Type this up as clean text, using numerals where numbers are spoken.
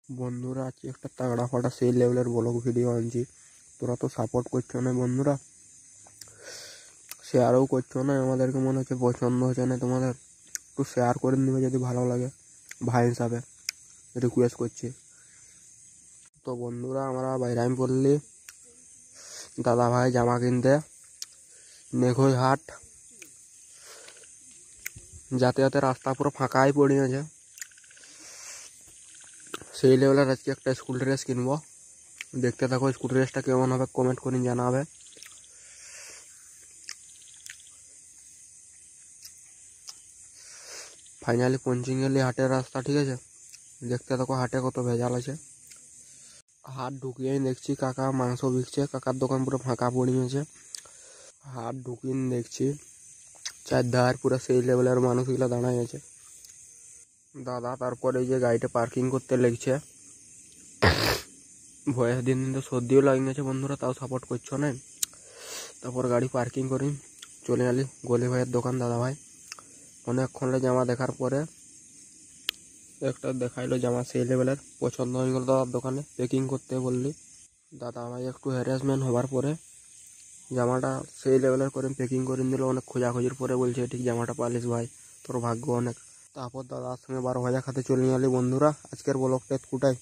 বন্ধুরা আজকে একটা তাগড়া ফাটা সেই লেভেলের ব্লগ ভিডিও আনছি। তোরা তো সাপোর্ট করছো না বন্ধুরা, শেয়ারও করছো না, আমাদেরকে মনে হচ্ছে পছন্দ হচ্ছে না তোমাদের। একটু শেয়ার করে নেবে যদি ভালো লাগে, ভাই হিসাবে রিকোয়েস্ট করছি। তো বন্ধুরা আমরা বাইরাম পড়লি দাদা ভাই জামা কিনতে নেঘই হাট, যাতায়াতের রাস্তা পুরো ফাঁকাই পড়িয়েছে। সেই লেভেলের আজকে একটা স্কুল ড্রেস কিনবো, দেখতে থাকো। স্কুল ড্রেসটা কেমন হবে কমেন্ট করে জানাবে। ফাইনালি পৌঁছে গেলি হাটের রাস্তা, ঠিক আছে। দেখতে থাকো হাটে কত ভেজাল আছে। হাট ঢুকিয়েই দেখছি কাকা মাংস বিকছে, কাকার দোকান পুরো ফাঁকা পড়িয়েছে। হাট ঢুকিয়ে দেখছি চারধার পুরো সেই লেভেলের মানুষগুলো দাঁড়ায় আছে। দাদা তারপরে এই যে গাড়িটা পার্কিং করতে লেগছে। ভয়েস দিন দিন তো সর্দিও লাগিয়ে গেছে বন্ধুরা, তাও সাপোর্ট করছো না। তারপর গাড়ি পার্কিং করি চলে গেলি গলি ভাইয়ের দোকান। দাদা ভাই অনেকক্ষণ জামা দেখার পরে একটা দেখাইলো জামা সেই লেভেলের, পছন্দ হয়ে গেল দাদার দোকানে। প্যাকিং করতে বললি, দাদা ভাই একটু হ্যারাসমেন্ট হবার পরে জামাটা সেই লেভেলের করে প্যাকিং করে দিল। অনেক খোঁজাখুঁজির পরে বলছে ঠিক জামাটা পালিস ভাই, তোর ভাগ্য অনেক। তারপর দাদার সঙ্গে 12 ভাজা খাতে চলে গেলি বন্ধুরা। আজকের ব্লগটা কোটায়।